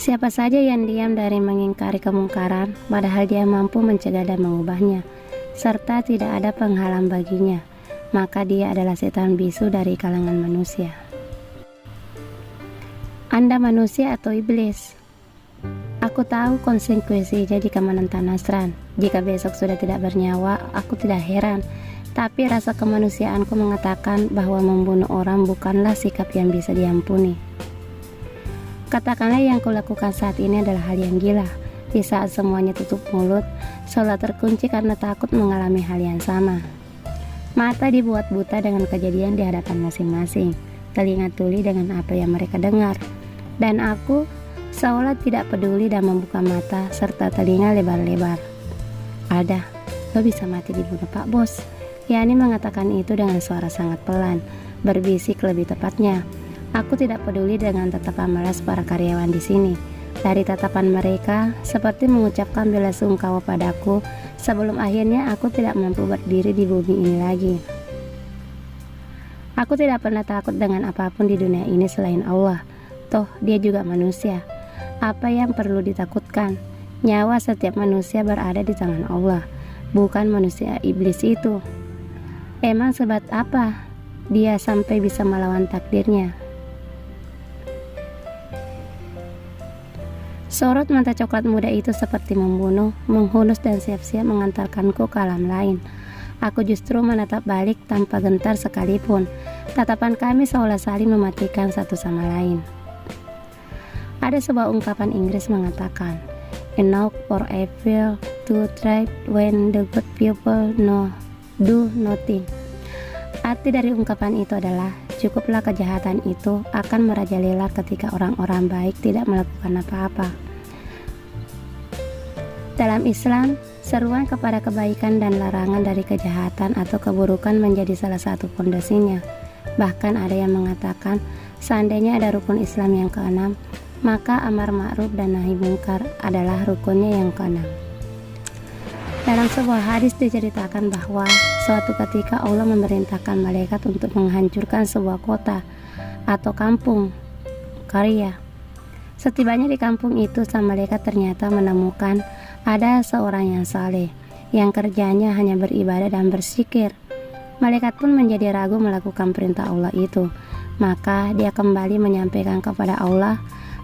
Siapa saja yang diam dari mengingkari kemungkaran, padahal dia mampu mencegah dan mengubahnya, serta tidak ada penghalang baginya, maka dia adalah setan bisu dari kalangan manusia. Anda manusia atau iblis? Aku tahu konsekuensinya jika menentang Nasran. Jika besok sudah tidak bernyawa, aku tidak heran. Tapi rasa kemanusiaanku mengatakan bahwa membunuh orang bukanlah sikap yang bisa diampuni. Katakanlah yang kulakukan saat ini adalah hal yang gila. Di saat semuanya tutup mulut, seolah terkunci karena takut mengalami hal yang sama. Mata dibuat buta dengan kejadian di hadapan masing-masing. Telinga tuli dengan apa yang mereka dengar. Dan aku seolah tidak peduli dan membuka mata serta telinga lebar-lebar. Ada, lo bisa mati dibunuh Pak Bos. Yani mengatakan itu dengan suara sangat pelan, berbisik lebih tepatnya. Aku tidak peduli dengan tatapan malas para karyawan di sini. Dari tatapan mereka, seperti mengucapkan bela sungkawa padaku, sebelum akhirnya aku tidak mampu berdiri di bumi ini lagi. Aku tidak pernah takut dengan apapun di dunia ini selain Allah. Toh, dia juga manusia. Apa yang perlu ditakutkan? Nyawa setiap manusia berada di tangan Allah, bukan manusia iblis itu. Emang sebab apa dia sampai bisa melawan takdirnya? Sorot mata coklat muda itu seperti membunuh, menghunus dan siap-siap mengantarkanku ke alam lain. Aku justru menatap balik tanpa gentar sekalipun. Tatapan kami seolah saling mematikan satu sama lain. Ada sebuah ungkapan Inggris mengatakan, "Enough for evil to thrive when the good people do nothing." Arti dari ungkapan itu adalah, cukuplah kejahatan itu akan merajalela ketika orang-orang baik tidak melakukan apa-apa. Dalam Islam, seruan kepada kebaikan dan larangan dari kejahatan atau keburukan menjadi salah satu fondasinya. Bahkan ada yang mengatakan, seandainya ada rukun Islam yang keenam, maka amar ma'ruf dan nahi mungkar adalah rukunnya yang keenam. Dalam sebuah hadis diceritakan bahwa suatu ketika Allah memerintahkan malaikat untuk menghancurkan sebuah kota atau kampung karya. Setibanya di kampung itu, sang malaikat ternyata menemukan ada seorang yang saleh, yang kerjanya hanya beribadah dan berzikir. Malaikat pun menjadi ragu melakukan perintah Allah itu. Maka dia kembali menyampaikan kepada Allah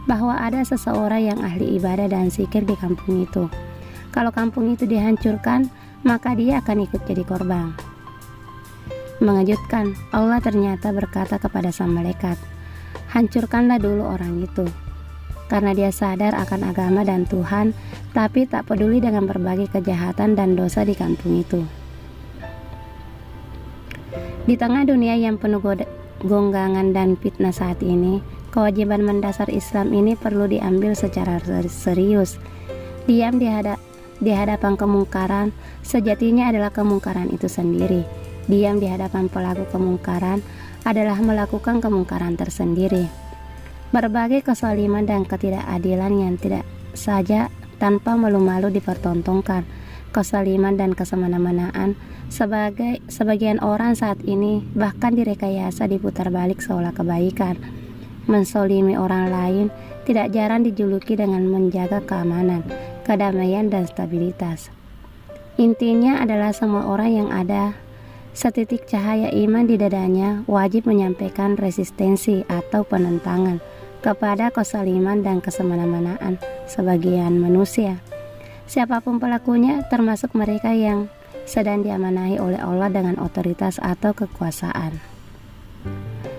bahwa ada seseorang yang ahli ibadah dan zikir di kampung itu. Kalau kampung itu dihancurkan, maka dia akan ikut jadi korban. Mengejutkan, Allah ternyata berkata kepada sang malaikat, "Hancurkanlah dulu orang itu." Karena dia sadar akan agama dan Tuhan, tapi tak peduli dengan berbagai kejahatan dan dosa di kampung itu. Di tengah dunia yang penuh gonggangan dan fitnah saat ini, kewajiban mendasar Islam ini perlu diambil secara serius. Diam di hadapan kemungkaran sejatinya adalah kemungkaran itu sendiri. Diam di hadapan pelaku kemungkaran adalah melakukan kemungkaran tersendiri. Berbagai kezaliman dan ketidakadilan yang tidak saja tanpa malu-malu dipertontonkan, kezaliman dan kesemena-menaan sebagian orang saat ini bahkan direkayasa diputar balik seolah kebaikan. Menzalimi orang lain tidak jarang dijuluki dengan menjaga keamanan, kedamaian dan stabilitas. Intinya adalah semua orang yang ada setitik cahaya iman di dadanya wajib menyampaikan resistensi atau penentangan kepada kezaliman dan kesemena-menaan sebagian manusia. Siapapun pelakunya, termasuk mereka yang sedang diamanahi oleh Allah dengan otoritas atau kekuasaan.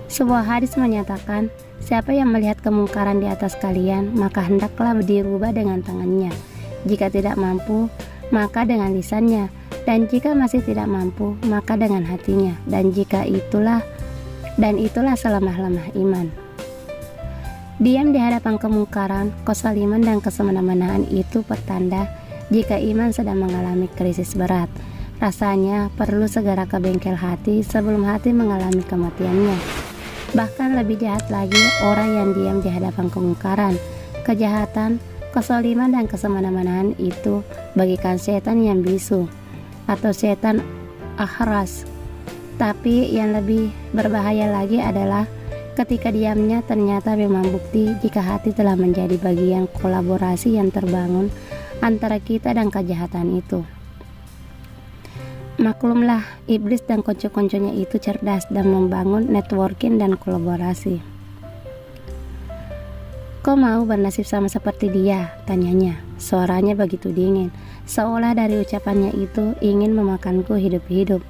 Sebuah hadis menyatakan, siapa yang melihat kemungkaran di atas kalian, maka hendaklah dirubah dengan tangannya. Jika tidak mampu, maka dengan lisannya. Dan jika masih tidak mampu, maka dengan hatinya. Dan itulah selemah-lemah iman. Diam di hadapan kemungkaran, kezaliman dan kesemena-menaan itu pertanda jika iman sedang mengalami krisis berat. Rasanya perlu segera ke bengkel hati sebelum hati mengalami kematiannya. Bahkan lebih jahat lagi orang yang diam di hadapan kemungkaran, kejahatan, kezaliman dan kesemena-menaan itu bagikan setan yang bisu atau setan ahras. Tapi yang lebih berbahaya lagi adalah Ketika diamnya ternyata memang bukti jika hati telah menjadi bagian kolaborasi yang terbangun antara kita dan kejahatan itu. Maklumlah, iblis dan konco-konconya itu cerdas dan membangun networking dan kolaborasi. Kau mau bernasib sama seperti dia? Tanyanya. Suaranya begitu dingin, seolah dari ucapannya itu ingin memakanku hidup-hidup.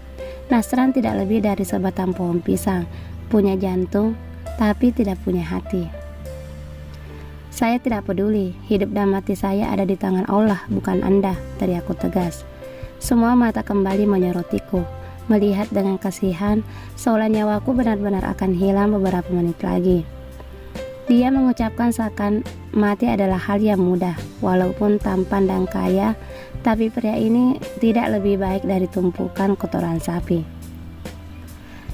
Nasran tidak lebih dari sebatang pohon pisang, punya jantung, tapi tidak punya hati. Saya tidak peduli, hidup dan mati saya ada di tangan Allah, bukan Anda, teriakku tegas. Semua mata kembali menyorotiku, melihat dengan kasihan, seolah nyawaku benar-benar akan hilang beberapa menit lagi. Dia mengucapkan seakan mati adalah hal yang mudah, walaupun tampan dan kaya, tapi pria ini tidak lebih baik dari tumpukan kotoran sapi.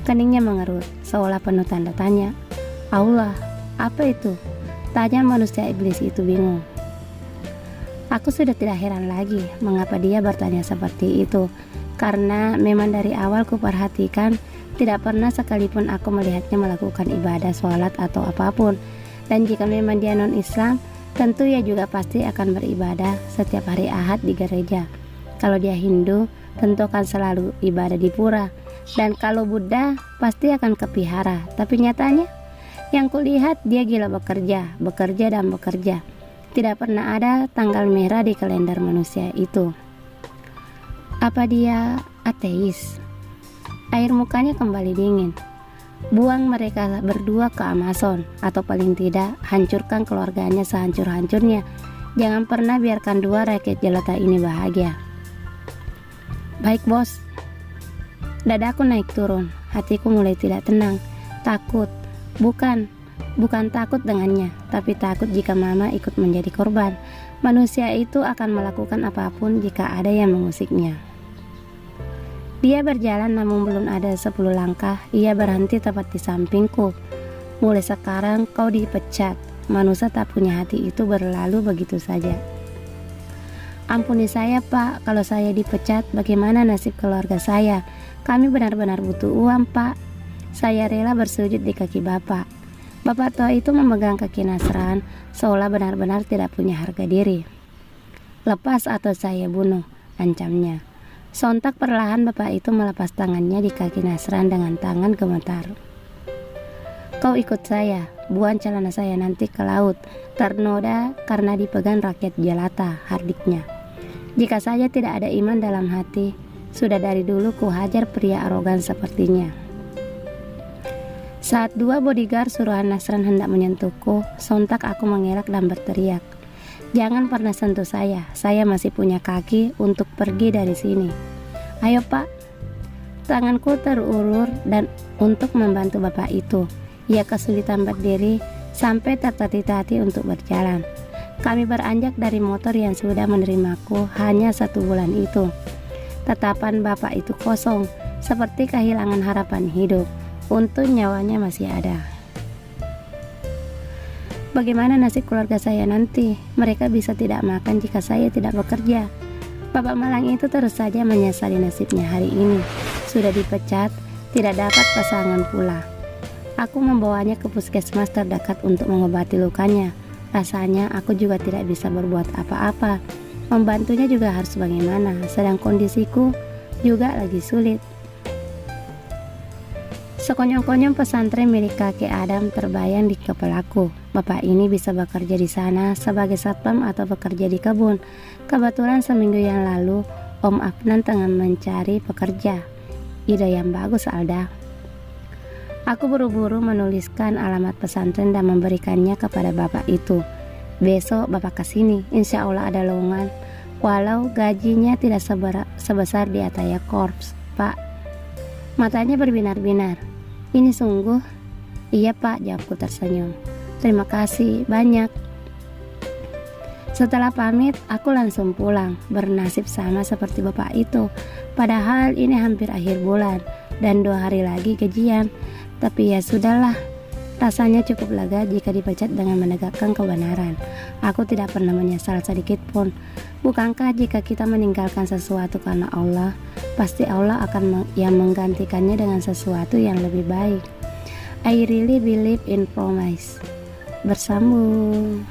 Keningnya mengerut, seolah penuh tanda tanya. Allah, apa itu? Tanya manusia iblis itu bingung. Aku sudah tidak heran lagi mengapa dia bertanya seperti itu, karena memang dari awal kuperhatikan tidak pernah sekalipun aku melihatnya melakukan ibadah sholat atau apapun. Dan jika memang dia non-Islam, tentu ia juga pasti akan beribadah setiap hari Ahad di gereja. Kalau dia Hindu, tentu akan selalu ibadah di pura. Dan kalau Buddha, pasti akan ke vihara. Tapi nyatanya, yang kulihat dia gila bekerja dan bekerja. Tidak pernah ada tanggal merah di kalender manusia itu. Apa dia ateis? Air mukanya kembali dingin. Buang mereka berdua ke Amazon, atau paling tidak hancurkan keluarganya sehancur-hancurnya. Jangan pernah biarkan dua rakyat jelata ini bahagia. Baik bos. Dadaku naik turun, hatiku mulai tidak tenang. Takut, bukan takut dengannya, tapi takut jika mama ikut menjadi korban. Manusia itu akan melakukan apapun jika ada yang mengusiknya. Dia berjalan namun belum ada 10 langkah, ia berhenti tepat di sampingku. Mulai sekarang kau dipecat. Manusia tak punya hati itu berlalu begitu saja. Ampuni saya pak, kalau saya dipecat bagaimana nasib keluarga saya? Kami benar-benar butuh uang pak. Saya rela bersujud di kaki bapak. Bapak tua itu memegang kaki Nasran, seolah benar-benar tidak punya harga diri. Lepas atau saya bunuh, ancamnya. Sontak perlahan bapak itu melepas tangannya di kaki Nasran dengan tangan gemetar. Kau ikut saya, buang celana saya nanti ke laut. Ternoda karena dipegang rakyat jelata, hardiknya. Jika saja tidak ada iman dalam hati, sudah dari dulu ku hajar pria arogan sepertinya. Saat dua bodyguard suruhan Nasran hendak menyentuhku, sontak aku mengelak dan berteriak. Jangan pernah sentuh saya masih punya kaki untuk pergi dari sini. Ayo pak. Tanganku terulur dan untuk membantu bapak itu. Ia kesulitan berdiri sampai tertatih-tatih untuk berjalan. Kami beranjak dari motor yang sudah menerimaku hanya 1 bulan itu. Tatapan bapak itu kosong, seperti kehilangan harapan hidup. Untung nyawanya masih ada. Bagaimana nasib keluarga saya nanti? Mereka bisa tidak makan jika saya tidak bekerja. Bapak Malang itu terus saja menyesali nasibnya hari ini. Sudah dipecat, tidak dapat pasangan pula. Aku membawanya ke puskesmas terdekat untuk mengobati lukanya. Rasanya aku juga tidak bisa berbuat apa-apa. Membantunya juga harus bagaimana, sedang kondisiku juga lagi sulit. Sekonyong-konyong pesantren milik kakek Adam terbayang di kepalaku. Bapak ini bisa bekerja di sana sebagai satpam atau bekerja di kebun. Kebetulan seminggu yang lalu Om Afnan tengah mencari pekerja. Ide yang bagus, Alda. Aku buru-buru menuliskan alamat pesantren dan memberikannya kepada bapak itu. Besok bapak kesini, insya Allah ada lowongan. Walau gajinya tidak sebesar di Ataya Korps, Pak. Matanya berbinar-binar. Ini sungguh? Iya pak, jawabku tersenyum. Terima kasih banyak. Setelah pamit, aku langsung pulang. Bernasib sama seperti bapak itu. Padahal ini hampir akhir bulan dan 2 hari lagi gajian. Tapi ya sudahlah. Rasanya cukup lega jika dipecat dengan menegakkan kebenaran. Aku tidak pernah menyesal sedikit pun. Bukankah jika kita meninggalkan sesuatu karena Allah, pasti Allah akan yang menggantikannya dengan sesuatu yang lebih baik. I really believe in promise. Bersambung.